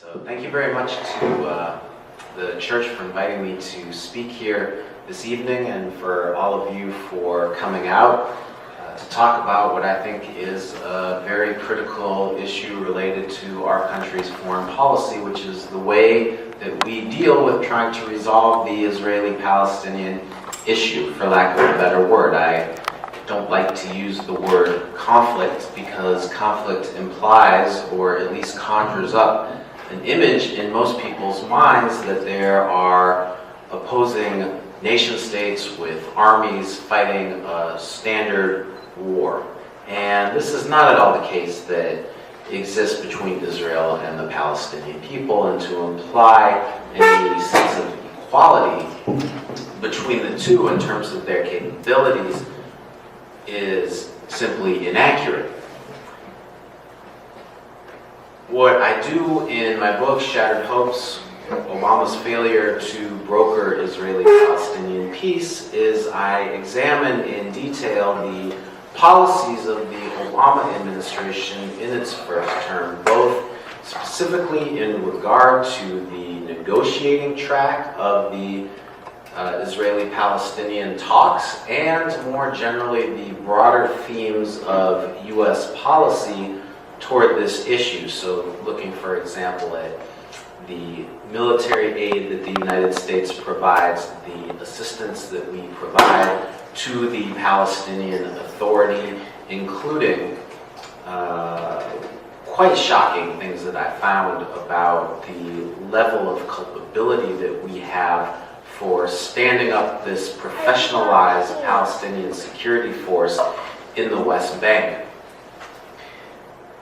So thank you very much to the church for inviting me to speak here this evening, and for all of you for coming out to talk about what I think is a very critical issue related to our country's foreign policy, which is the way that we deal with trying to resolve the Israeli-Palestinian issue, for lack of a better word. I don't like to use the word conflict because conflict implies, or at least conjures up, an image in most people's minds that there are opposing nation states with armies fighting a standard war. And this is not at all the case that exists between Israel and the Palestinian people, and to imply any sense of equality between the two in terms of their capabilities is simply inaccurate. What I do in my book, Shattered Hopes, Obama's Failure to Broker Israeli-Palestinian Peace, is I examine in detail the policies of the Obama administration in its first term, both specifically in regard to the negotiating track of the Israeli-Palestinian talks, and more generally the broader themes of U.S. policy toward this issue. So looking, for example, at the military aid that the United States provides, the assistance that we provide to the Palestinian Authority, including quite shocking things that I found about the level of culpability that we have for standing up this professionalized Palestinian security force in the West Bank.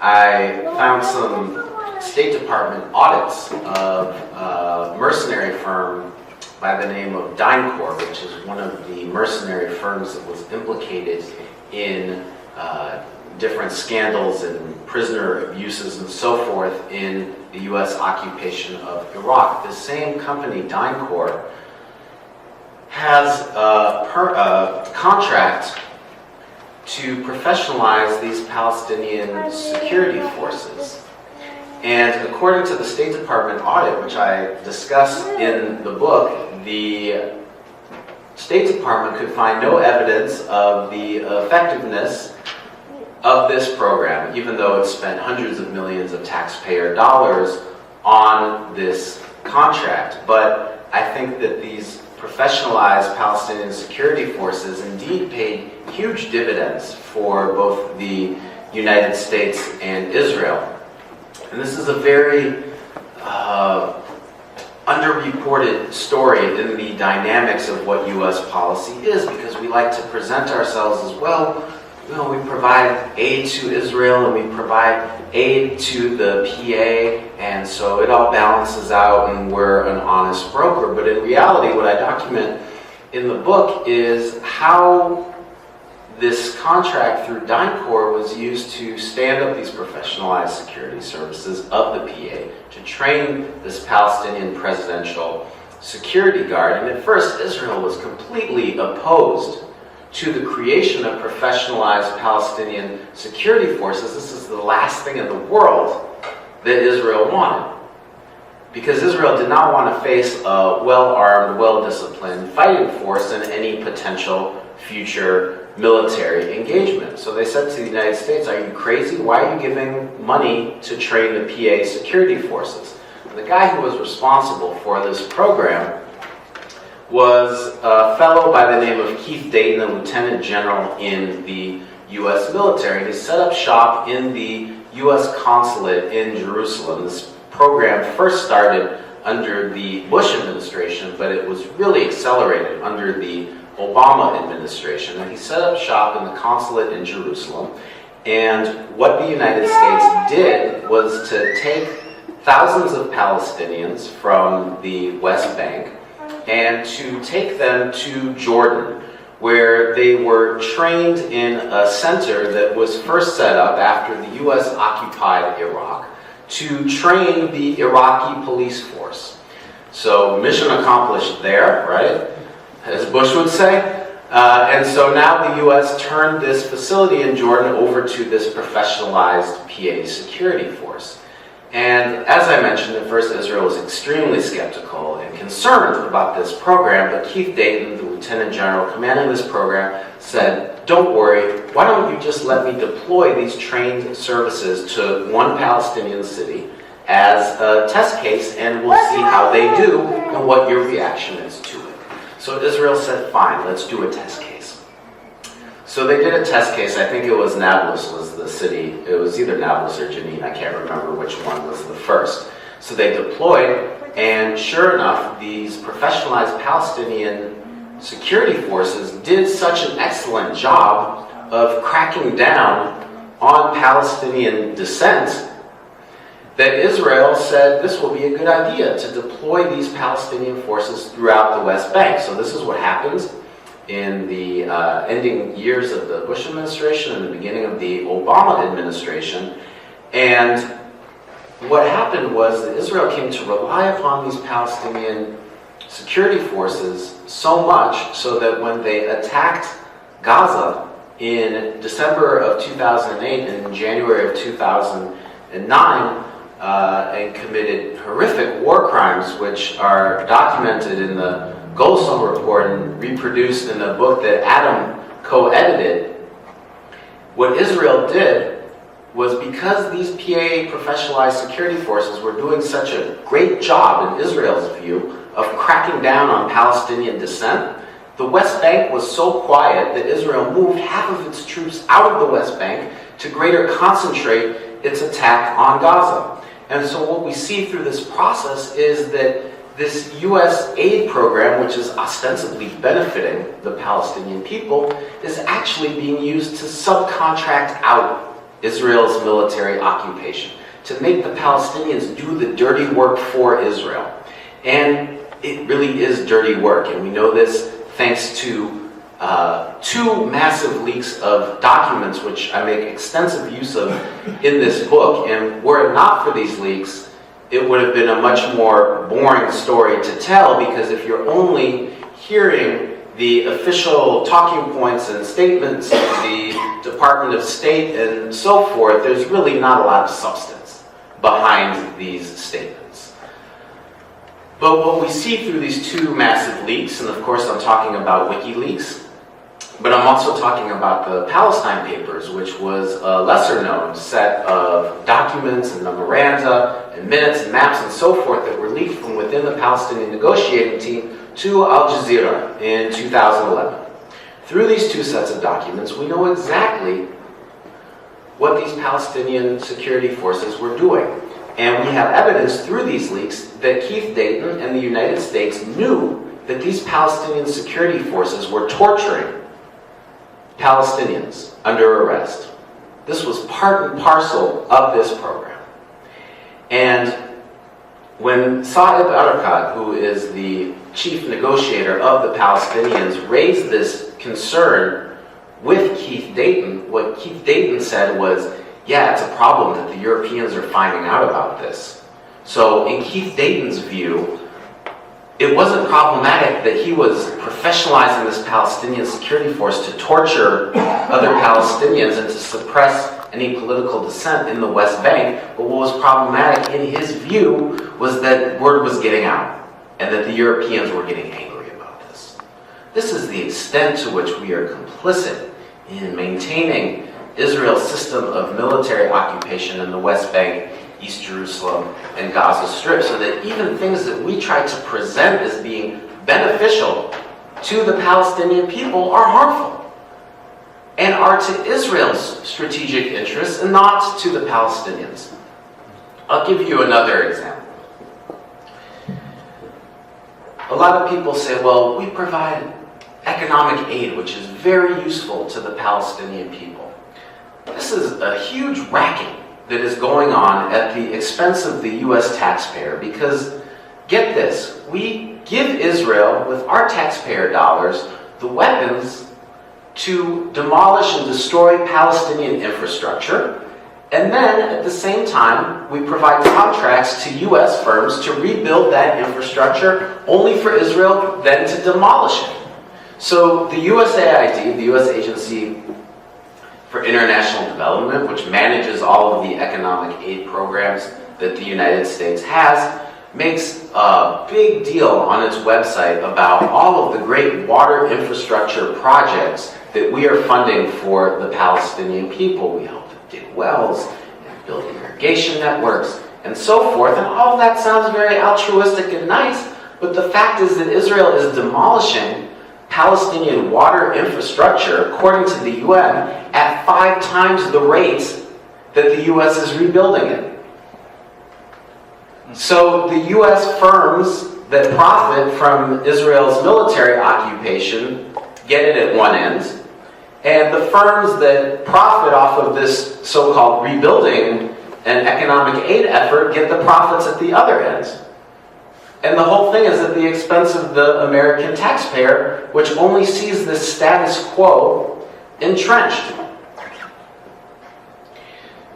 I found some State Department audits of a mercenary firm by the name of DynCorp, which is one of the mercenary firms that was implicated in different scandals and prisoner abuses and so forth in the U.S. occupation of Iraq. The same company, DynCorp, has a contract to professionalize these Palestinian security forces. And according to the State Department audit, which I discuss in the book, the State Department could find no evidence of the effectiveness of this program, even though it spent hundreds of millions of taxpayer dollars on this contract. But I think that these professionalized Palestinian security forces indeed paid huge dividends for both the United States and Israel. And this is a very underreported story in the dynamics of what U.S. policy is, because we like to present ourselves as, well, you know, we provide aid to Israel and we provide aid to the PA, and so it all balances out and we're an honest broker. But in reality, what I document in the book is how this contract through DynCorp was used to stand up these professionalized security services of the PA to train this Palestinian presidential security guard. And at first, Israel was completely opposed to the creation of professionalized Palestinian security forces. This is the last thing in the world that Israel wanted, because Israel did not want to face a well-armed, well-disciplined fighting force in any potential future military engagement. So they said to the United States, are you crazy? Why are you giving money to train the PA security forces? And the guy who was responsible for this program was a fellow by the name of Keith Dayton, a lieutenant general in the U.S. military. He set up shop in the U.S. consulate in Jerusalem. This program first started under the Bush administration, but it was really accelerated under the Obama administration. And he set up shop in the consulate in Jerusalem. And what the United States did was to take thousands of Palestinians from the West Bank and to take them to Jordan, where they were trained in a center that was first set up after the U.S. occupied Iraq to train the Iraqi police force. So mission accomplished there, right? As Bush would say. And so now the U.S. turned this facility in Jordan over to this professionalized PA security force. And as I mentioned, at first Israel was extremely skeptical and concerned about this program, but Keith Dayton, the Lieutenant General commanding this program, said, don't worry, why don't you just let me deploy these trained services to one Palestinian city as a test case, and we'll see how they do and what your reaction is to it. So Israel said, fine, let's do a test case. So they did a test case. I think it was Nablus was the city. It was either Nablus or Jenin. I can't remember which one was the first. So they deployed, and sure enough, these professionalized Palestinian security forces did such an excellent job of cracking down on Palestinian dissent that Israel said this will be a good idea to deploy these Palestinian forces throughout the West Bank. So this is what happens in the ending years of the Bush administration and the beginning of the Obama administration. And what happened was that Israel came to rely upon these Palestinian security forces so much so that when they attacked Gaza in December of 2008 and in January of 2009, and committed horrific war crimes, which are documented in the Goldstone report and reproduced in a book that Adam co-edited. What Israel did was, because these PA professionalized security forces were doing such a great job, in Israel's view, of cracking down on Palestinian dissent, the West Bank was so quiet that Israel moved half of its troops out of the West Bank to greater concentrate its attack on Gaza. And so what we see through this process is that this U.S. aid program, which is ostensibly benefiting the Palestinian people, is actually being used to subcontract out Israel's military occupation, to make the Palestinians do the dirty work for Israel. And it really is dirty work, and we know this thanks to two massive leaks of documents, which I make extensive use of in this book. And were it not for these leaks, it would have been a much more boring story to tell, because if you're only hearing the official talking points and statements of the Department of State and so forth, there's really not a lot of substance behind these statements. But what we see through these two massive leaks, and of course I'm talking about WikiLeaks, but I'm also talking about the Palestine Papers, which was a lesser-known set of documents and memoranda and minutes and maps and so forth that were leaked from within the Palestinian negotiating team to Al Jazeera in 2011. Through these two sets of documents, we know exactly what these Palestinian security forces were doing. And we have evidence through these leaks that Keith Dayton and the United States knew that these Palestinian security forces were torturing Palestinians under arrest. This was part and parcel of this program. And when Saeb Erekat, who is the chief negotiator of the Palestinians, raised this concern with Keith Dayton, what Keith Dayton said was, yeah, it's a problem that the Europeans are finding out about this. So in Keith Dayton's view, it wasn't problematic that he was professionalizing this Palestinian security force to torture other Palestinians and to suppress any political dissent in the West Bank. But what was problematic in his view was that word was getting out and that the Europeans were getting angry about this. This is the extent to which we are complicit in maintaining Israel's system of military occupation in the West Bank, East Jerusalem, and Gaza Strip, so that even things that we try to present as being beneficial to the Palestinian people are harmful and are to Israel's strategic interests and not to the Palestinians. I'll give you another example. A lot of people say, well, we provide economic aid, which is very useful to the Palestinian people. This is a huge racket that is going on at the expense of the U.S. taxpayer, because, get this, we give Israel, with our taxpayer dollars, the weapons to demolish and destroy Palestinian infrastructure, and then at the same time we provide contracts to U.S. firms to rebuild that infrastructure, only for Israel then to demolish it. So the USAID, the U.S. Agency for International Development, which manages all of the economic aid programs that the United States has makes a big deal on its website about all of the great water infrastructure projects that we are funding for the Palestinian people. We help them dig wells and build irrigation networks and so forth. And all of that sounds very altruistic and nice, but the fact is that Israel is demolishing Palestinian water infrastructure, according to the UN, at 5 times the rate that the US is rebuilding it. So the US firms that profit from Israel's military occupation get it at one end, and the firms that profit off of this so-called rebuilding and economic aid effort get the profits at the other end. And the whole thing is at the expense of the American taxpayer, which only sees this status quo entrenched.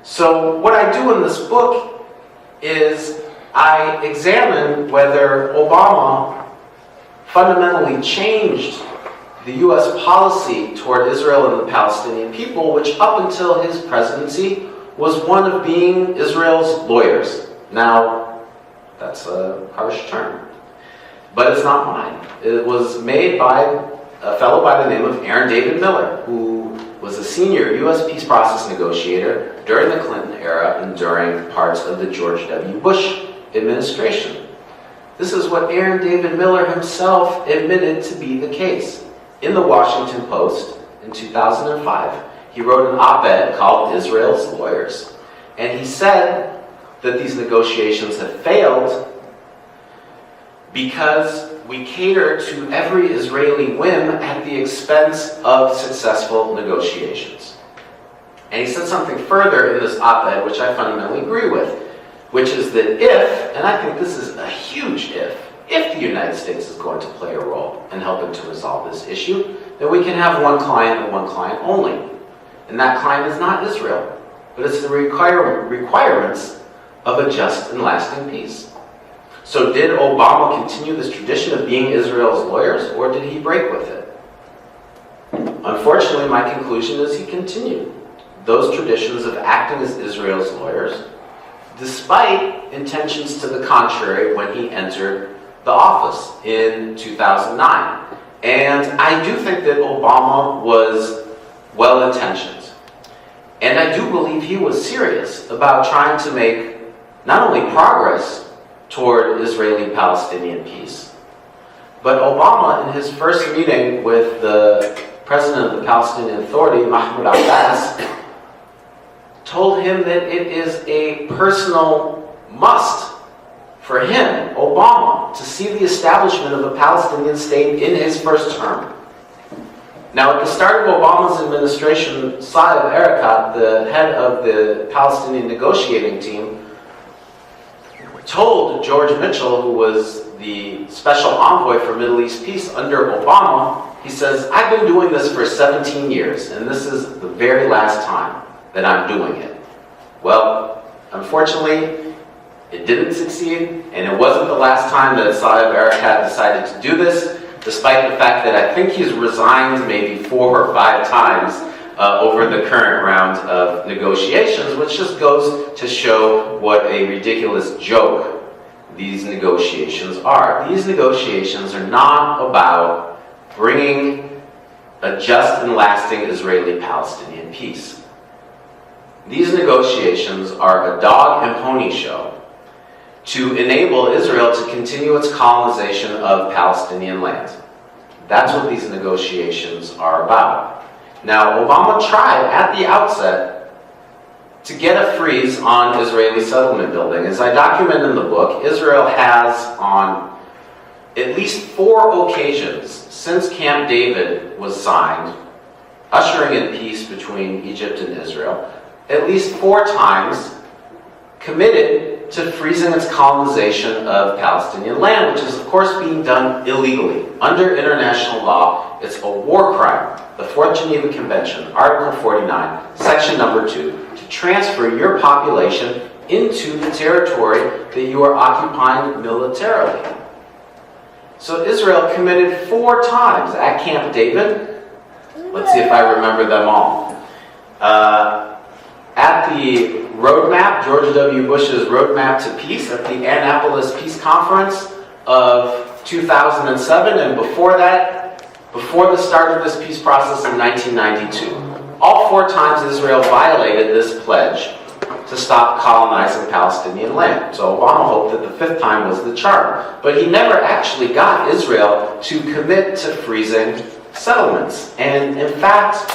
So what I do in this book is I examine whether Obama fundamentally changed the U.S. policy toward Israel and the Palestinian people, which up until his presidency was one of being Israel's lawyers. Now, that's a harsh term, but it's not mine. It was made by a fellow by the name of Aaron David Miller, who was a senior U.S. peace process negotiator during the Clinton era and during parts of the George W. Bush administration. This is what Aaron David Miller himself admitted to be the case. In the Washington Post in 2005, he wrote an op-ed called Israel's Lawyers. And he said that these negotiations have failed because we cater to every Israeli whim at the expense of successful negotiations. And he said something further in this op-ed, which I fundamentally agree with, which is that if, and I think this is a huge if the United States is going to play a role in helping to resolve this issue, then we can have one client and one client only. And that client is not Israel, but it's the requirements of a just and lasting peace. So did Obama continue this tradition of being Israel's lawyers, or did he break with it? Unfortunately, my conclusion is he continued those traditions of acting as Israel's lawyers, despite intentions to the contrary when he entered the office in 2009. And I do think that Obama was well-intentioned. And I do believe he was serious about trying to make not only progress toward Israeli-Palestinian peace, but Obama, in his first meeting with the president of the Palestinian Authority, Mahmoud Abbas, told him that it is a personal must for him, Obama, to see the establishment of a Palestinian state in his first term. Now, at the start of Obama's administration, Saeb Erekat, the head of the Palestinian negotiating team, told George Mitchell, who was the special envoy for Middle East peace under Obama, he says, "I've been doing this for 17 years, and this is the very last time that I'm doing it." Well, unfortunately, it didn't succeed, and it wasn't the last time that Saeb Erekat decided to do this, despite the fact that I think he's resigned maybe 4 or 5 times over the current round of negotiations, which just goes to show what a ridiculous joke these negotiations are. These negotiations are not about bringing a just and lasting Israeli-Palestinian peace. These negotiations are a dog and pony show to enable Israel to continue its colonization of Palestinian land. That's what these negotiations are about. Now, Obama tried at the outset to get a freeze on Israeli settlement building. As I document in the book, Israel has, on at least 4 occasions since Camp David was signed, ushering in peace between Egypt and Israel, at least 4 times committed to freezing its colonization of Palestinian land, which is of course being done illegally. Under international law, it's a war crime. The Fourth Geneva Convention, Article 49, Section number 2, to transfer your population into the territory that you are occupying militarily. So Israel committed 4 times at Camp David. Let's see if I remember them all. At the roadmap, George W. Bush's roadmap to peace at the Annapolis Peace Conference of 2007, and before that, before the start of this peace process in 1992. All 4 times Israel violated this pledge to stop colonizing Palestinian land. So Obama hoped that the 5th time was the charm. But he never actually got Israel to commit to freezing settlements. And in fact,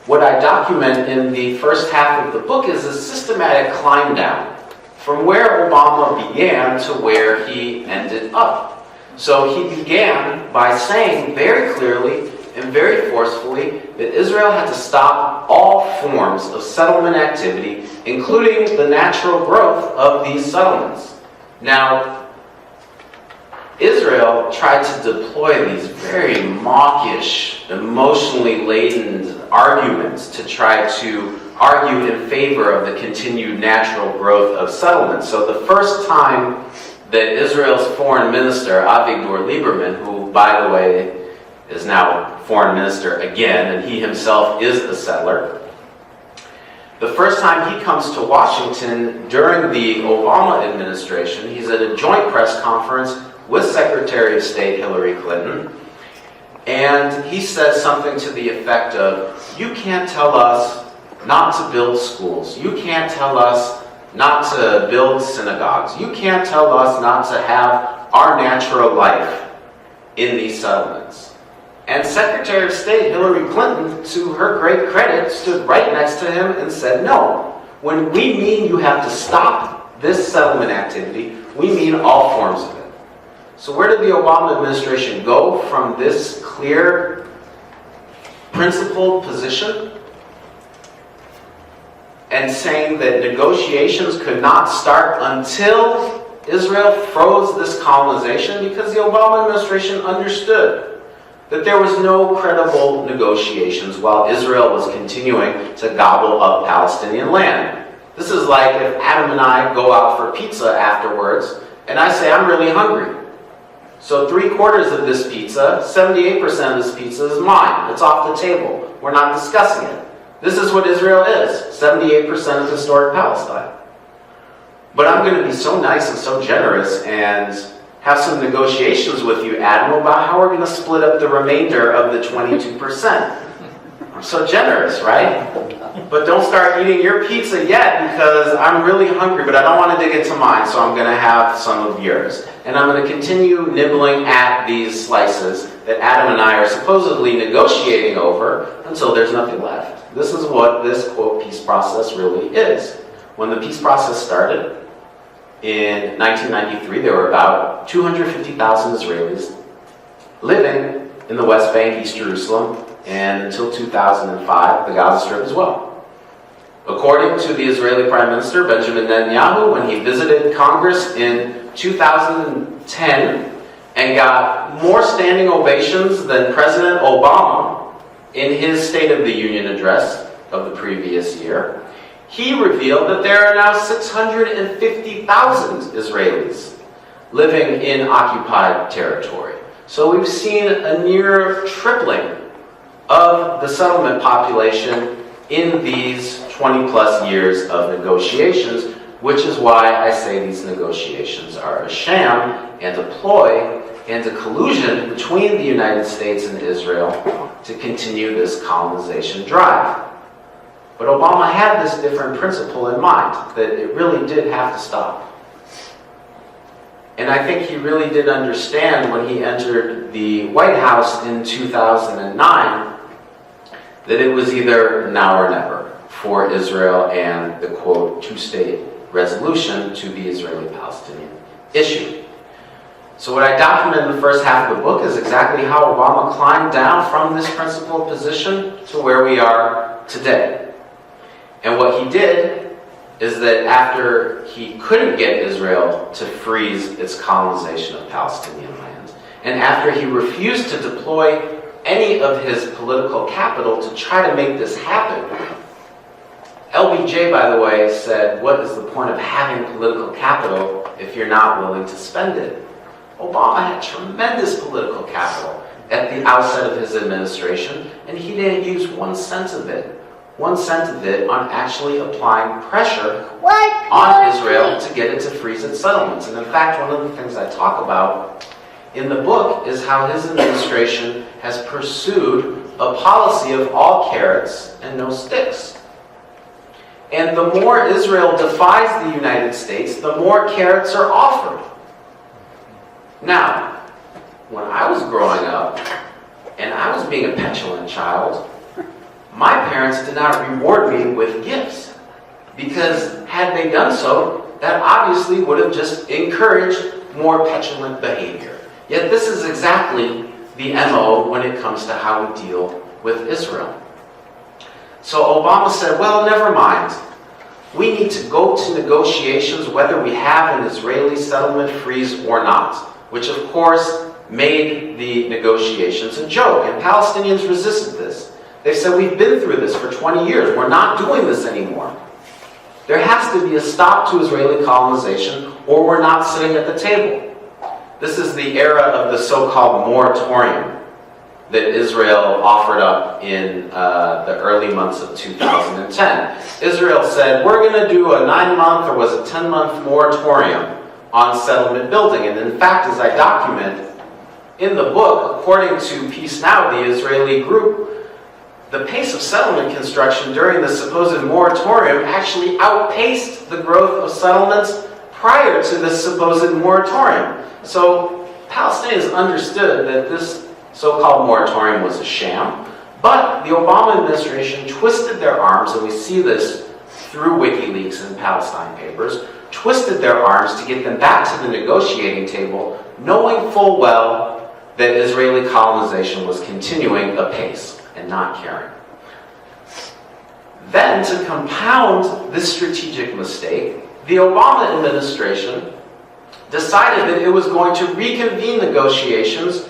what I document in the first half of the book is a systematic climb down from where Obama began to where he ended up. So he began by saying very clearly and very forcefully that Israel had to stop all forms of settlement activity, including the natural growth of these settlements. Now, Israel tried to deploy these very mawkish, emotionally laden arguments to try to argue in favor of the continued natural growth of settlements. So the first time that Israel's foreign minister, Avigdor Lieberman, who, by the way, is now foreign minister again, and he himself is a settler, the first time he comes to Washington during the Obama administration, he's at a joint press conference with Secretary of State Hillary Clinton, and he says something to the effect of, "You can't tell us not to build schools. You can't tell us not to build synagogues. You can't tell us not to have our natural life in these settlements." And Secretary of State Hillary Clinton, to her great credit, stood right next to him and said, "No, when we mean you have to stop this settlement activity, we mean all forms of it." So where did the Obama administration go from this clear, principled position and saying that negotiations could not start until Israel froze this colonization? Because the Obama administration understood that there was no credible negotiations while Israel was continuing to gobble up Palestinian land. This is like if Adam and I go out for pizza afterwards, and I say, "I'm really hungry. So 3/4 of this pizza, 78% of this pizza is mine. It's off the table. We're not discussing it." This is what Israel is, 78% of historic Palestine. But I'm going to be so nice and so generous and have some negotiations with you, Adam, about how we're going to split up the remainder of the 22%. I'm so generous, right? But don't start eating your pizza yet because I'm really hungry, but I don't want to dig into mine, so I'm going to have some of yours. And I'm going to continue nibbling at these slices that Adam and I are supposedly negotiating over until there's nothing left. This is what this, quote, peace process really is. When the peace process started, in 1993, there were about 250,000 Israelis living in the West Bank, East Jerusalem, and until 2005, the Gaza Strip as well. According to the Israeli Prime Minister, Benjamin Netanyahu, when he visited Congress in 2010 and got more standing ovations than President Obama in his State of the Union address of the previous year, he revealed that there are now 650,000 Israelis living in occupied territory. So we've seen a near tripling of the settlement population in these 20-plus years of negotiations, which is why I say these negotiations are a sham and a ploy and a collusion between the United States and Israel to continue this colonization drive. But Obama had this different principle in mind, that it really did have to stop. And I think he really did understand when he entered the White House in 2009 that it was either now or never for Israel and the, quote, two-state resolution to the Israeli-Palestinian issue. So what I document in the first half of the book is exactly how Obama climbed down from this principled position to where we are today. And what he did is that after he couldn't get Israel to freeze its colonization of Palestinian land, and after he refused to deploy any of his political capital to try to make this happen, LBJ, by the way, said, "What is the point of having political capital if you're not willing to spend it?" Obama had tremendous political capital at the outset of his administration, and he didn't use 1 cent of it. 1 cent of it on actually applying pressure on Israel to get it to freeze its settlements. And in fact, one of the things I talk about in the book is how his administration has pursued a policy of all carrots and no sticks. And the more Israel defies the United States, the more carrots are offered. Now, when I was growing up, and I was being a petulant child, my parents did not reward me with gifts. Because had they done so, that obviously would have just encouraged more petulant behavior. Yet this is exactly the MO when it comes to how we deal with Israel. So Obama said, well, never mind. We need to go to negotiations whether we have an Israeli settlement freeze or not, which of course made the negotiations a joke, and Palestinians resisted this. They said, we've been through this for 20 years. We're not doing this anymore. There has to be a stop to Israeli colonization, or we're not sitting at the table. This is the era of the so-called moratorium that Israel offered up in the early months of 2010. Israel said, we're going to do a 9-month or was it 10-month moratorium on settlement building. And in fact, as I document in the book, according to Peace Now, the Israeli group, the pace of settlement construction during the supposed moratorium actually outpaced the growth of settlements prior to this supposed moratorium. So Palestinians understood that this so-called moratorium was a sham, but the Obama administration twisted their arms, and we see this through WikiLeaks and Palestine Papers, twisted their arms to get them back to the negotiating table, knowing full well that Israeli colonization was continuing apace and not caring. Then, to compound this strategic mistake, the Obama administration decided that it was going to reconvene negotiations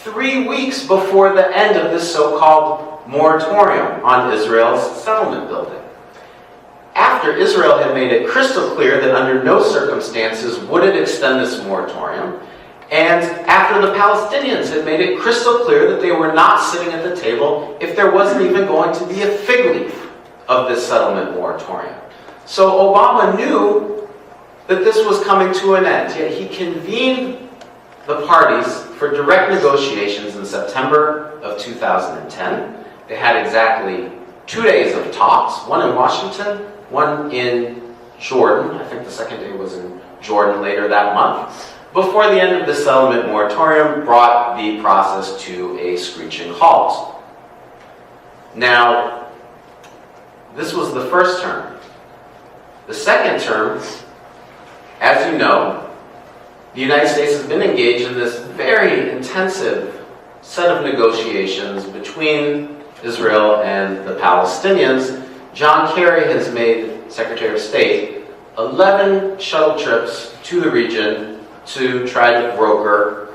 3 weeks before the end of this so-called moratorium on Israel's settlement building. After Israel had made it crystal clear that under no circumstances would it extend this moratorium, and after the Palestinians had made it crystal clear that they were not sitting at the table if there wasn't even going to be a fig leaf of this settlement moratorium. So Obama knew that this was coming to an end, yet he convened the parties for direct negotiations in September of 2010. They had exactly 2 days of talks, one in Washington, one in Jordan. I think the second day was in Jordan later that month, before the end of the settlement moratorium brought the process to a screeching halt. Now, this was the first term. The second term, as you know, the United States has been engaged in this very intensive set of negotiations between Israel and the Palestinians. John Kerry has made, Secretary of State, 11 shuttle trips to the region to try to broker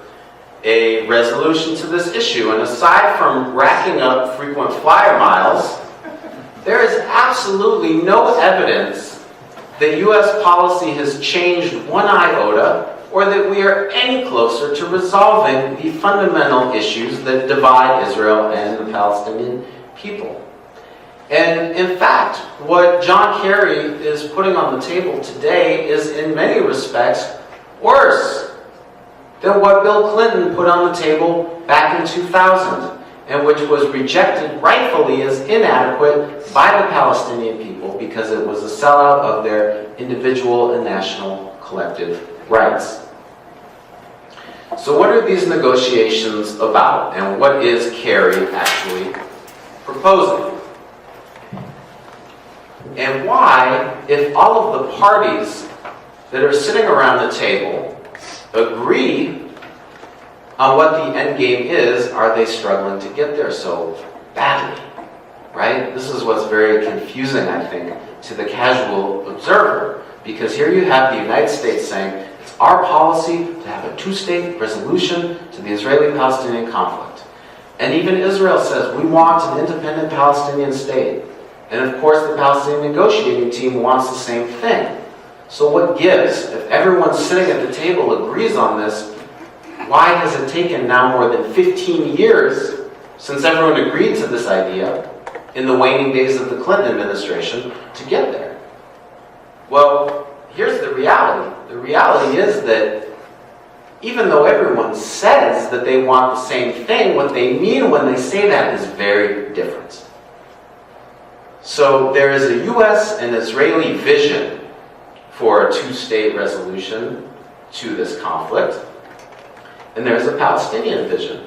a resolution to this issue. And aside from racking up frequent flyer miles, there is absolutely no evidence that U.S. policy has changed one iota, or that we are any closer to resolving the fundamental issues that divide Israel and the Palestinian people. And in fact, what John Kerry is putting on the table today is in many respects worse than what Bill Clinton put on the table back in 2000, and which was rejected rightfully as inadequate by the Palestinian people because it was a sellout of their individual and national collective rights. So what are these negotiations about, and what is Kerry actually proposing? And why, if all of the parties that are sitting around the table agree on what the end game is, are they struggling to get there so badly? Right? This is what's very confusing, I think, to the casual observer. Because here you have the United States saying, it's our policy to have a two-state resolution to the Israeli-Palestinian conflict. And even Israel says, we want an independent Palestinian state. And of course, the Palestinian negotiating team wants the same thing. So what gives? If everyone sitting at the table agrees on this, why has it taken now more than 15 years since everyone agreed to this idea? in the waning days of the Clinton administration to get there. Well, here's the reality. The reality is that even though everyone says that they want the same thing, what they mean when they say that is very different. So there is a U.S. and Israeli vision for a two-state resolution to this conflict, and there's a Palestinian vision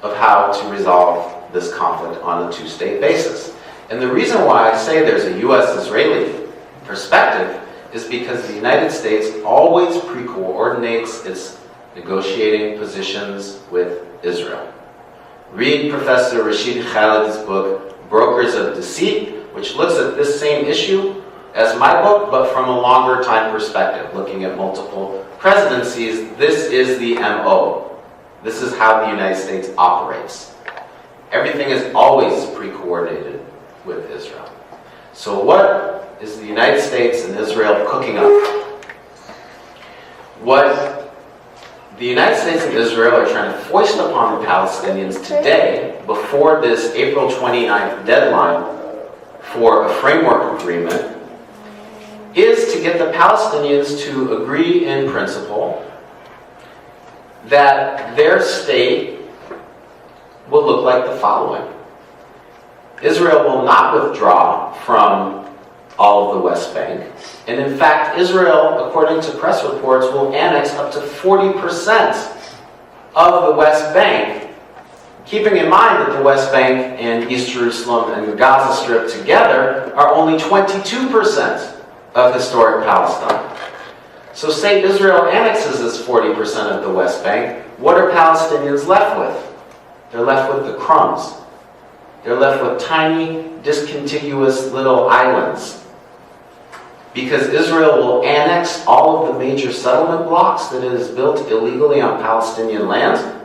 of how to resolve this conflict on a two-state basis. And the reason why I say there's a U.S.-Israeli perspective is because the United States always pre-coordinates its negotiating positions with Israel. Read Professor Rashid Khalid's book, Brokers of Deceit, which looks at this same issue as my book, but from a longer time perspective, looking at multiple presidencies. This is the MO. This is how the United States operates. Everything is always pre-coordinated with Israel. So what is the United States and Israel cooking up? What the United States and Israel are trying to foist upon the Palestinians today, before this April 29th deadline for a framework agreement, is to get the Palestinians to agree in principle that their state will look like the following. Israel will not withdraw from all of the West Bank. And in fact, Israel, according to press reports, will annex up to 40% of the West Bank, keeping in mind that the West Bank and East Jerusalem and the Gaza Strip together are only 22% of historic Palestine. So say Israel annexes this 40% of the West Bank, what are Palestinians left with? They're left with the crumbs. They're left with tiny, discontiguous little islands. Because Israel will annex all of the major settlement blocks that it has built illegally on Palestinian land.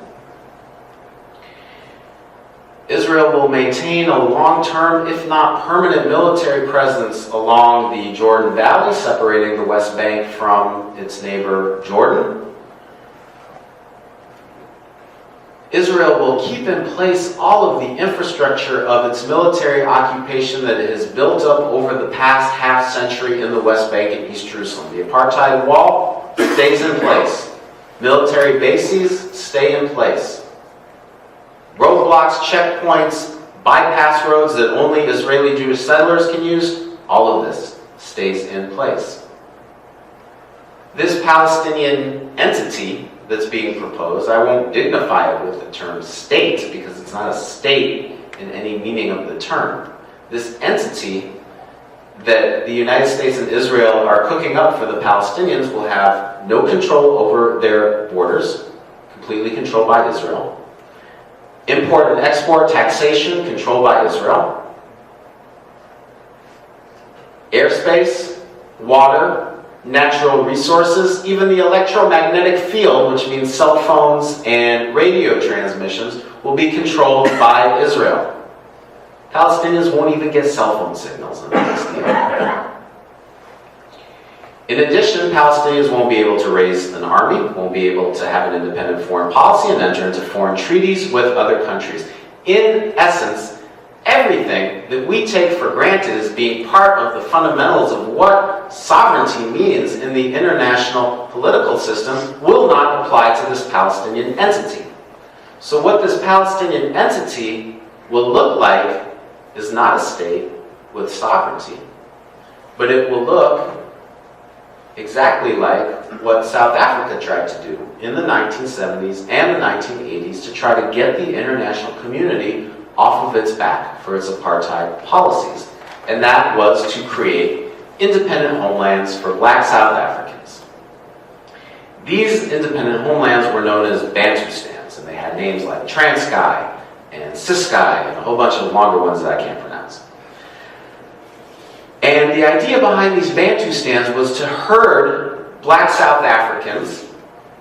Israel will maintain a long-term, if not permanent, military presence along the Jordan Valley, separating the West Bank from its neighbor Jordan. Israel will keep in place all of the infrastructure of its military occupation that it has built up over the past half century in the West Bank and East Jerusalem. The apartheid wall stays in place. Military bases stay in place. Roadblocks, checkpoints, bypass roads that only Israeli Jewish settlers can use, all of this stays in place. This Palestinian entity that's being proposed, I won't dignify it with the term state, because it's not a state in any meaning of the term. This entity that the United States and Israel are cooking up for the Palestinians will have no control over their borders, completely controlled by Israel. Import and export taxation controlled by Israel. Airspace, water, natural resources, even the electromagnetic field, which means cell phones and radio transmissions, will be controlled by Israel. Palestinians won't even get cell phone signals in this deal. In addition, Palestinians won't be able to raise an army, won't be able to have an independent foreign policy, and enter into foreign treaties with other countries. In essence, everything that we take for granted as being part of the fundamentals of what sovereignty means in the international political system will not apply to this Palestinian entity. So what this Palestinian entity will look like is not a state with sovereignty, but it will look exactly like what South Africa tried to do in the 1970s and the 1980s to try to get the international community off of its back for its apartheid policies. And that was to create independent homelands for black South Africans. These independent homelands were known as Bantustans, and they had names like Transkei and Ciskei and a whole bunch of longer ones that I can't pronounce. And the idea behind these Bantustans was to herd black South Africans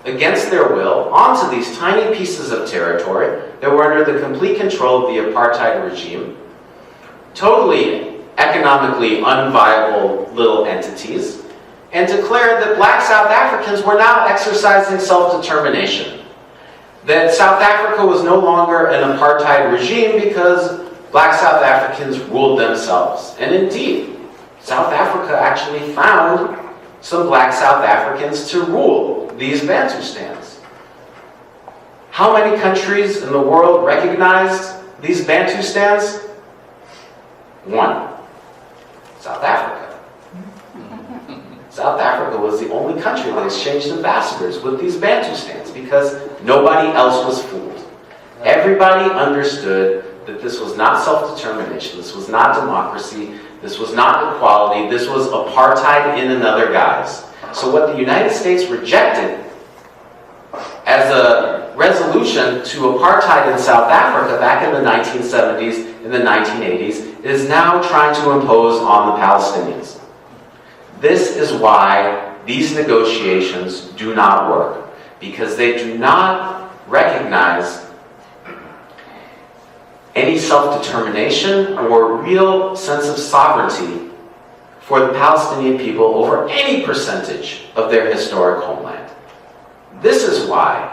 against their will onto these tiny pieces of territory that were under the complete control of the apartheid regime, totally economically unviable little entities, and declared that black South Africans were now exercising self-determination. That South Africa was no longer an apartheid regime because black South Africans ruled themselves. And indeed, South Africa actually found some black South Africans to rule these Bantustans. How many countries in the world recognized these Bantustans? One. South Africa. South Africa was the only country that exchanged ambassadors with these Bantustans because nobody else was fooled. Everybody understood that this was not self-determination, this was not democracy, this was not equality, this was apartheid in another guise. So what the United States rejected as a resolution to apartheid in South Africa back in the 1970s, in the 1980s, is now trying to impose on the Palestinians. This is why these negotiations do not work, because they do not recognize any self-determination or real sense of sovereignty for the Palestinian people over any percentage of their historic homeland. This is why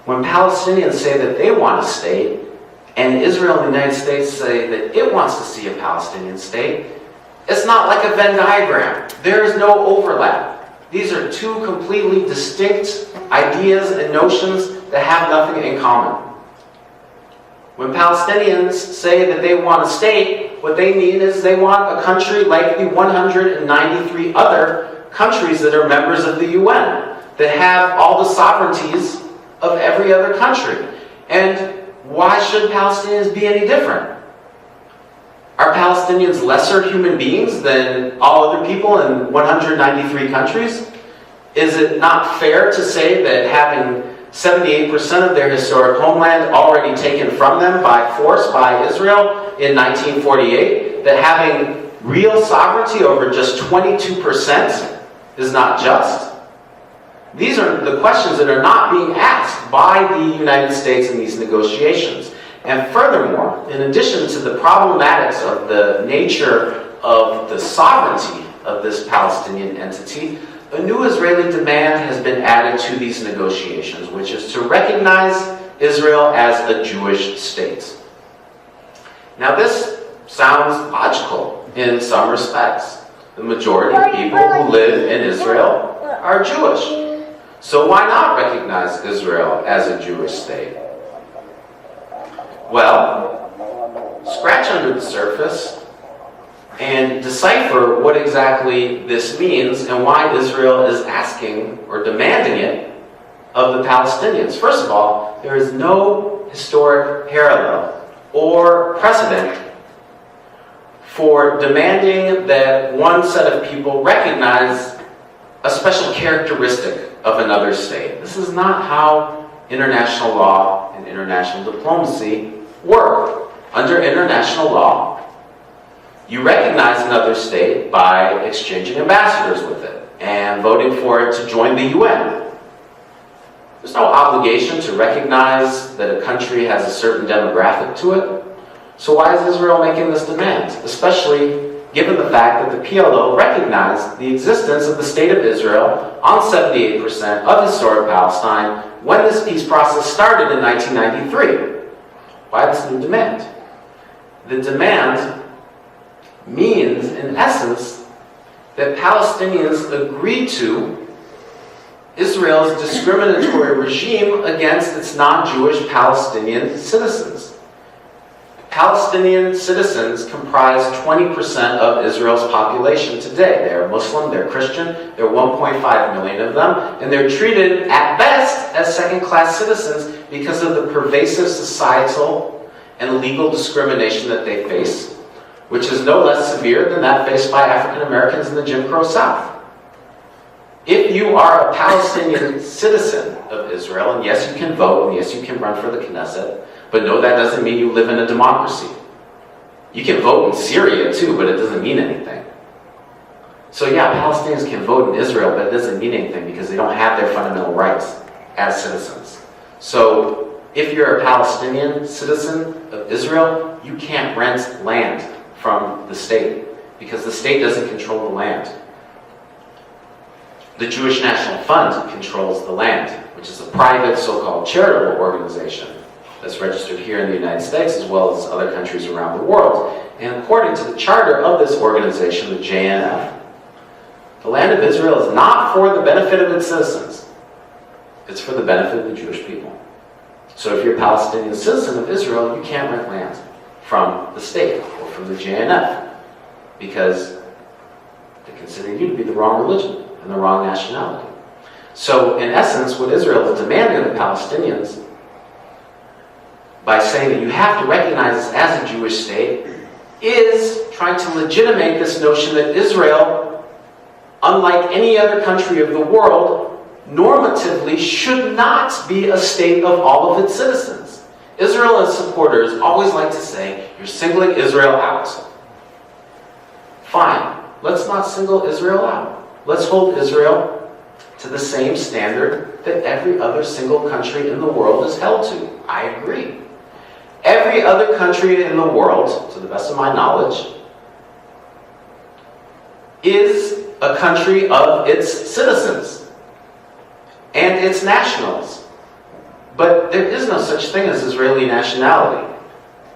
when Palestinians say that they want a state, and Israel and the United States say that it wants to see a Palestinian state, it's not like a Venn diagram. There is no overlap. These are two completely distinct ideas and notions that have nothing in common. When Palestinians say that they want a state, what they mean is they want a country like the 193 other countries that are members of the UN, that have all the sovereignties of every other country. And why should Palestinians be any different? Are Palestinians lesser human beings than all other people in 193 countries? Is it not fair to say that having 78% of their historic homeland already taken from them by force by Israel in 1948, that having real sovereignty over just 22% is not just? These are the questions that are not being asked by the United States in these negotiations. And furthermore, in addition to the problematics of the nature of the sovereignty of this Palestinian entity, a new Israeli demand has been added to these negotiations, which is to recognize Israel as a Jewish state. Now this sounds logical in some respects. The majority of people who live in Israel are Jewish. So why not recognize Israel as a Jewish state? Well, scratch under the surface and decipher what exactly this means and why Israel is asking or demanding it of the Palestinians. First of all, there is no historic parallel or precedent for demanding that one set of people recognize a special characteristic of another state. This is not how international law and international diplomacy work. Under international law, you recognize another state by exchanging ambassadors with it and voting for it to join the UN. There's no obligation to recognize that a country has a certain demographic to it. So why is Israel making this demand? Especially given the fact that the PLO recognized the existence of the State of Israel on 78% of historic Palestine when this peace process started in 1993. Why this new demand? The demand means, in essence, that Palestinians agree to Israel's discriminatory regime against its non-Jewish Palestinian citizens. Palestinian citizens comprise 20% of Israel's population today. They are Muslim, they're Christian, there are 1.5 million of them, and they're treated at best as second-class citizens because of the pervasive societal and legal discrimination that they face, which is no less severe than that faced by African Americans in the Jim Crow South. If you are a Palestinian citizen of Israel, and yes, you can vote, and yes, you can run for the Knesset, but no, that doesn't mean you live in a democracy. You can vote in Syria too, but it doesn't mean anything. So yeah, Palestinians can vote in Israel, but it doesn't mean anything because they don't have their fundamental rights as citizens. So if you're a Palestinian citizen of Israel, you can't rent land from the state because the state doesn't control the land. The Jewish National Fund controls the land, which is a private so-called charitable organization. that's registered here in the United States as well as other countries around the world. And according to the charter of this organization, the JNF, the land of Israel is not for the benefit of its citizens. It's for the benefit of the Jewish people. So if you're a Palestinian citizen of Israel, you can't rent land from the state or from the JNF because they consider you to be the wrong religion and the wrong nationality. So in essence, what Israel is demanding of the Palestinians by saying that you have to recognize us as a Jewish state is trying to legitimate this notion that Israel, unlike any other country of the world, normatively should not be a state of all of its citizens. Israel and supporters always like to say, you're singling Israel out. Fine, let's not single Israel out. Let's hold Israel to the same standard that every other single country in the world is held to. I agree. Every other country in the world, to the best of my knowledge, is a country of its citizens and its nationals. But there is no such thing as Israeli nationality.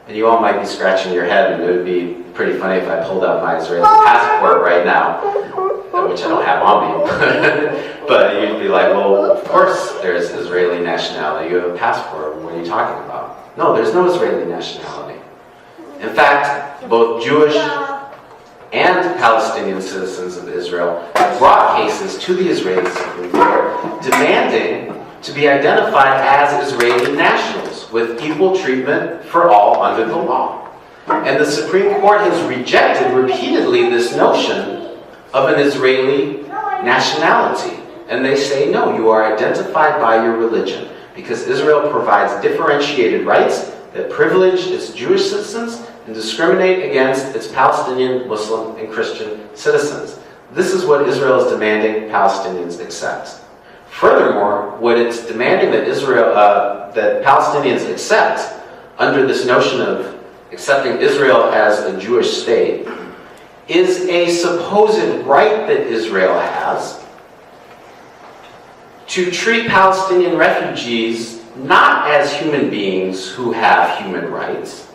And you all might be scratching your head, and it would be pretty funny if I pulled out my Israeli passport right now, which I don't have on me. But you'd be like, well, of course there's Israeli nationality. You have a passport. What are you talking about? No, there's no Israeli nationality. In fact, both Jewish and Palestinian citizens of Israel brought cases to the Israeli Supreme Court demanding to be identified as Israeli nationals with equal treatment for all under the law. And the Supreme Court has rejected repeatedly this notion of an Israeli nationality. And they say, no, you are identified by your religion because Israel provides differentiated rights that privilege its Jewish citizens and discriminate against its Palestinian, Muslim, and Christian citizens. This is what Israel is demanding Palestinians accept. Furthermore, what it's demanding that that Palestinians accept under this notion of accepting Israel as a Jewish state is a supposed right that Israel has to treat Palestinian refugees not as human beings who have human rights,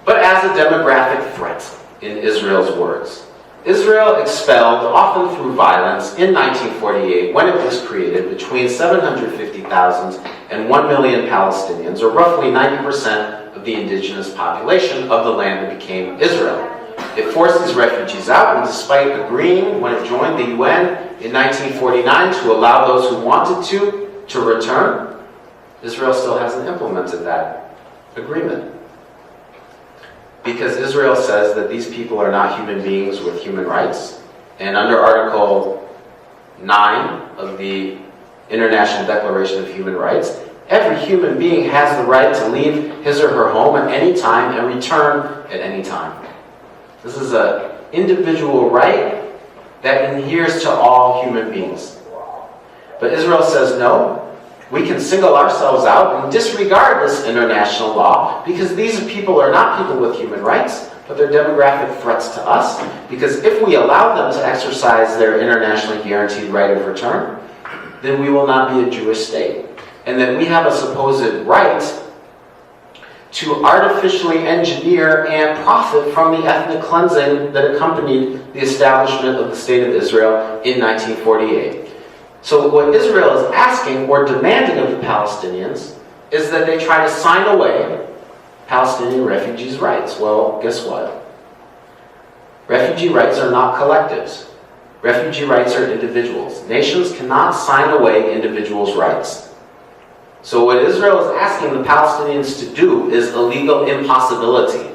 but as a demographic threat, in Israel's words. Israel expelled, often through violence, in 1948, when it was created, between 750,000 and 1 million Palestinians, or roughly 90% of the indigenous population of the land that became Israel. It forced these refugees out, and despite agreeing when it joined the UN in 1949 to allow those who wanted to return, Israel still hasn't implemented that agreement. Because Israel says that these people are not human beings with human rights. And under Article 9 of the International Declaration of Human Rights, every human being has the right to leave his or her home at any time and return at any time. This is an individual right that adheres to all human beings. But Israel says no. We can single ourselves out and disregard this international law because these people are not people with human rights, but they're demographic threats to us. Because if we allow them to exercise their internationally guaranteed right of return, then we will not be a Jewish state. And that we have a supposed right to artificially engineer and profit from the ethnic cleansing that accompanied the establishment of the State of Israel in 1948. So what Israel is asking or demanding of the Palestinians is that they try to sign away Palestinian refugees' rights. Well, guess what? Refugee rights are not collectives. Refugee rights are individuals. Nations cannot sign away individuals' rights. So what Israel is asking the Palestinians to do is a legal impossibility.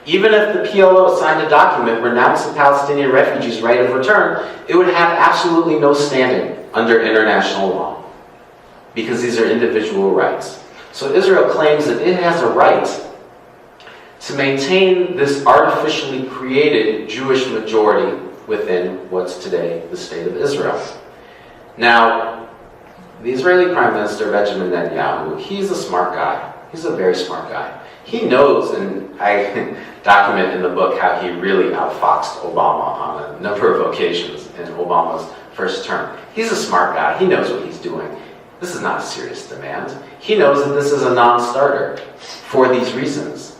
Even if the PLO signed a document renouncing Palestinian refugees' right of return, it would have absolutely no standing under international law, because these are individual rights. So Israel claims that it has a right to maintain this artificially created Jewish majority within what's today the State of Israel. Now, the Israeli Prime Minister, Benjamin Netanyahu, he's a smart guy. He's a very smart guy. He knows, and I document in the book how he really outfoxed Obama on a number of occasions in Obama's first term. He's a smart guy. He knows what he's doing. This is not a serious demand. He knows that this is a non-starter for these reasons.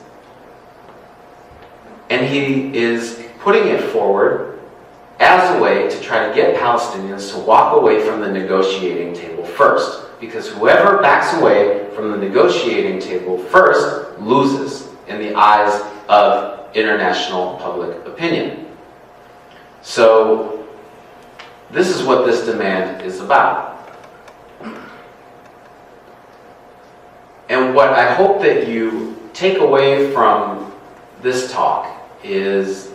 And he is putting it forward as a way to try to get Palestinians to walk away from the negotiating table first. Because whoever backs away from the negotiating table first loses in the eyes of international public opinion. So, this is what this demand is about. And what I hope that you take away from this talk is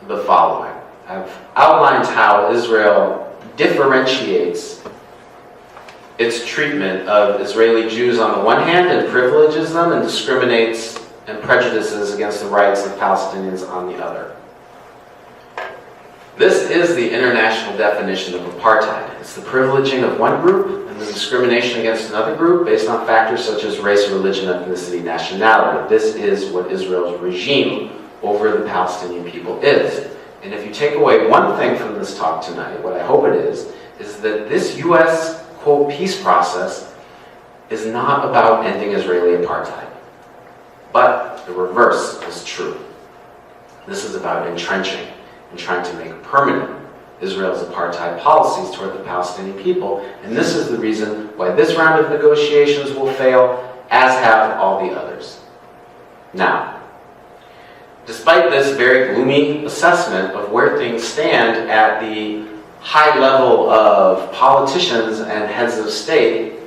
the following. I've outlined how Israel differentiates its treatment of Israeli Jews on the one hand and privileges them and discriminates and prejudices against the rights of Palestinians on the other. This is the international definition of apartheid. It's the privileging of one group and the discrimination against another group based on factors such as race, religion, ethnicity, nationality. This is what Israel's regime over the Palestinian people is. And if you take away one thing from this talk tonight, what I hope it is that this U.S., quote, peace process is not about ending Israeli apartheid. But the reverse is true. This is about entrenching and trying to make permanent Israel's apartheid policies toward the Palestinian people. And this is the reason why this round of negotiations will fail, as have all the others. Now, despite this very gloomy assessment of where things stand at the high level of politicians and heads of state,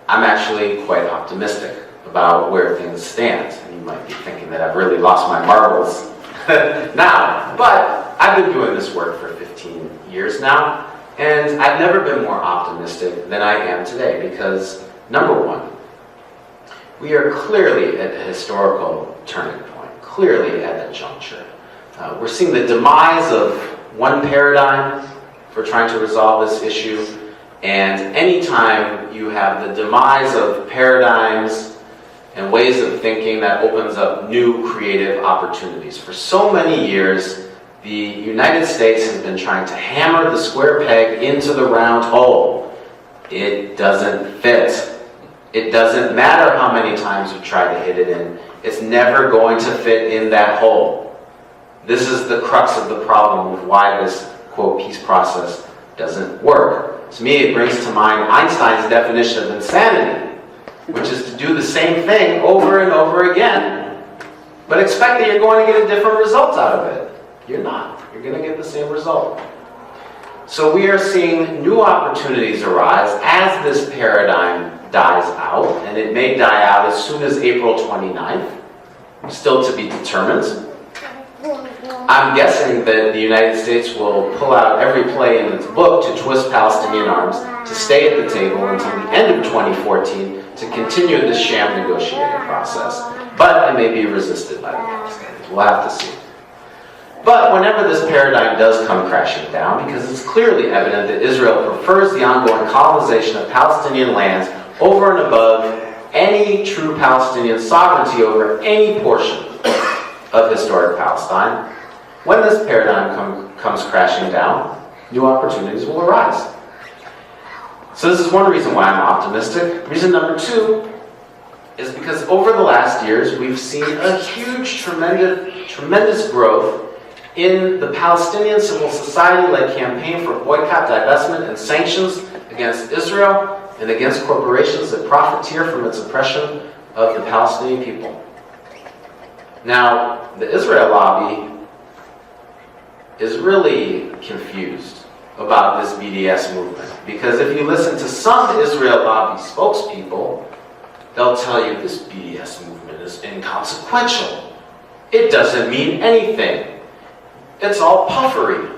I'm actually quite optimistic about where things stand. And you might be thinking that I've really lost my marbles now, but I've been doing this work for 15 years now, and I've never been more optimistic than I am today because, number one, we are clearly at a historical turning point, clearly at a juncture. We're seeing the demise of one paradigm for trying to resolve this issue, and anytime you have the demise of paradigms and ways of thinking, that opens up new creative opportunities. For so many years, the United States has been trying to hammer the square peg into the round hole. It doesn't fit. It doesn't matter how many times you try to hit it in. It's never going to fit in that hole. This is the crux of the problem with why this, quote, peace process doesn't work. To me, it brings to mind Einstein's definition of insanity, which is to do the same thing over and over again, but expect that you're going to get a different result out of it. You're not. You're going to get the same result. So we are seeing new opportunities arise as this paradigm dies out, and it may die out as soon as April 29th, still to be determined. I'm guessing that the United States will pull out every play in its book to twist Palestinian arms, to stay at the table until the end of 2014, to continue this sham negotiating process. But it may be resisted by the Palestinians. We'll have to see. But whenever this paradigm does come crashing down, because it's clearly evident that Israel prefers the ongoing colonization of Palestinian lands over and above any true Palestinian sovereignty over any portion of historic Palestine, when this paradigm comes crashing down, new opportunities will arise. So this is one reason why I'm optimistic. Reason number two is because over the last years, we've seen a huge, tremendous growth in the Palestinian civil society-led campaign for boycott, divestment, and sanctions against Israel and against corporations that profiteer from its oppression of the Palestinian people. Now, the Israel lobby is really confused about this BDS movement, because if you listen to some Israel lobby spokespeople, they'll tell you this BDS movement is inconsequential. It doesn't mean anything. It's all puffery.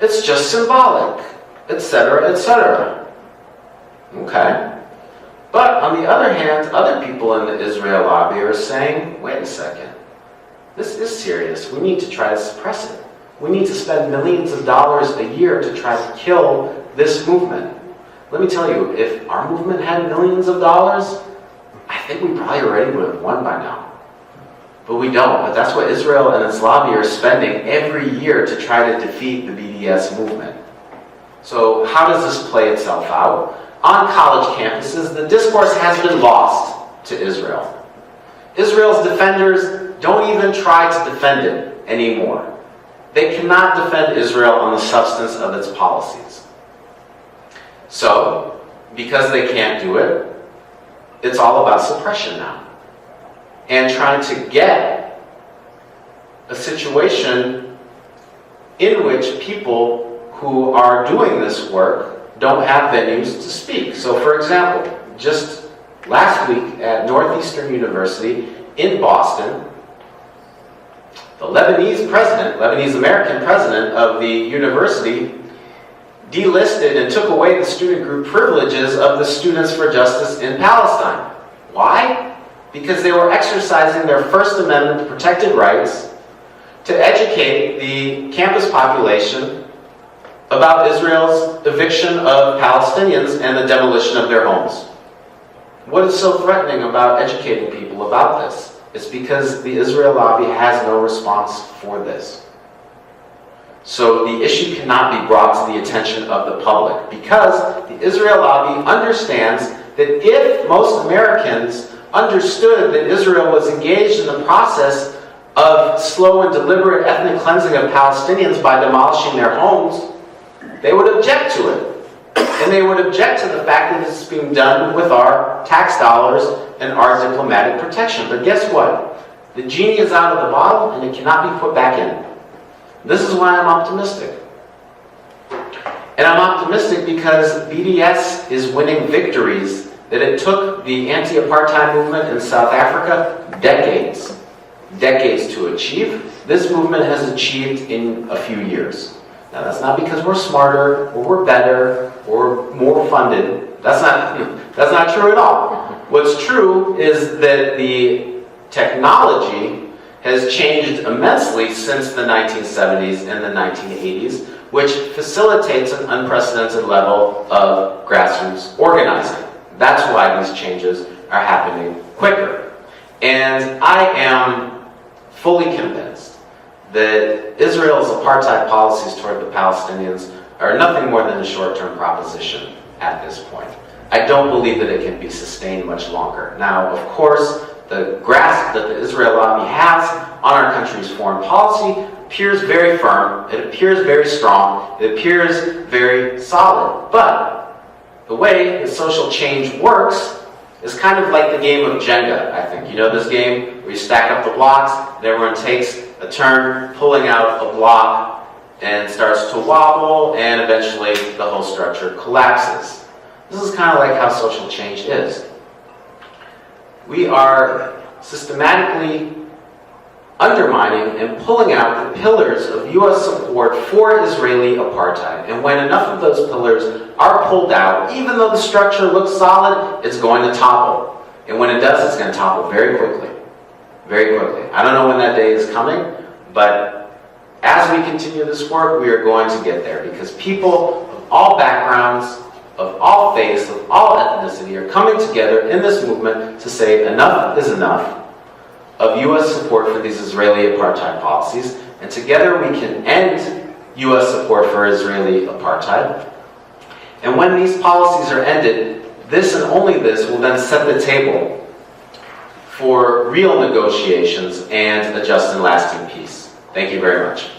It's just symbolic, etc., etc. Okay. But on the other hand, other people in the Israel lobby are saying, wait a second, this is serious. We need to try to suppress it. We need to spend millions of dollars a year to try to kill this movement. Let me tell you, if our movement had millions of dollars, I think we probably already would have won by now. But we don't. But that's what Israel and its lobby are spending every year to try to defeat the BDS movement. So how does this play itself out? on college campuses, the discourse has been lost to Israel. Israel's defenders don't even try to defend it anymore. They cannot defend Israel on the substance of its policies. So, because they can't do it, it's all about suppression now. And trying to get a situation in which people who are doing this work don't have venues to speak. So, for example, just last week at Northeastern University in Boston, the Lebanese-American president of the university delisted and took away the student group privileges of the Students for Justice in Palestine. Why? Because they were exercising their First Amendment protected rights to educate the campus population about Israel's eviction of Palestinians and the demolition of their homes. What is so threatening about educating people about this? It's because the Israel lobby has no response for this. So the issue cannot be brought to the attention of the public because the Israel lobby understands that if most Americans understood that Israel was engaged in the process of slow and deliberate ethnic cleansing of Palestinians by demolishing their homes, they would object to it. And they would object to the fact that it's being done with our tax dollars and our diplomatic protection. But guess what? The genie is out of the bottle and it cannot be put back in. This is why I'm optimistic. And I'm optimistic because BDS is winning victories that it took the anti-apartheid movement in South Africa decades to achieve. This movement has achieved in a few years. Now that's not because we're smarter, or we're better, or more funded. That's not true at all. What's true is that the technology has changed immensely since the 1970s and the 1980s, which facilitates an unprecedented level of grassroots organizing. That's why these changes are happening quicker. And I am fully convinced that Israel's apartheid policies toward the Palestinians are nothing more than a short-term proposition at this point. I don't believe that it can be sustained much longer. Now, of course, the grasp that the Israel lobby has on our country's foreign policy appears very firm, it appears very strong, it appears very solid. But the way that social change works is kind of like the game of Jenga, I think. You know this game where you stack up the blocks and everyone takes a turn pulling out a block and starts to wobble and eventually the whole structure collapses. This is kind of like how social change is. We are systematically undermining and pulling out the pillars of U.S. support for Israeli apartheid. And when enough of those pillars are pulled out, even though the structure looks solid, it's going to topple. And when it does, it's going to topple very quickly. Very quickly. I don't know when that day is coming, but as we continue this work, we are going to get there because people of all backgrounds, of all faiths, of all ethnicity are coming together in this movement to say enough is enough of U.S. support for these Israeli apartheid policies, and together we can end U.S. support for Israeli apartheid. And when these policies are ended, this and only this will then set the table for real negotiations and a just and lasting peace. Thank you very much.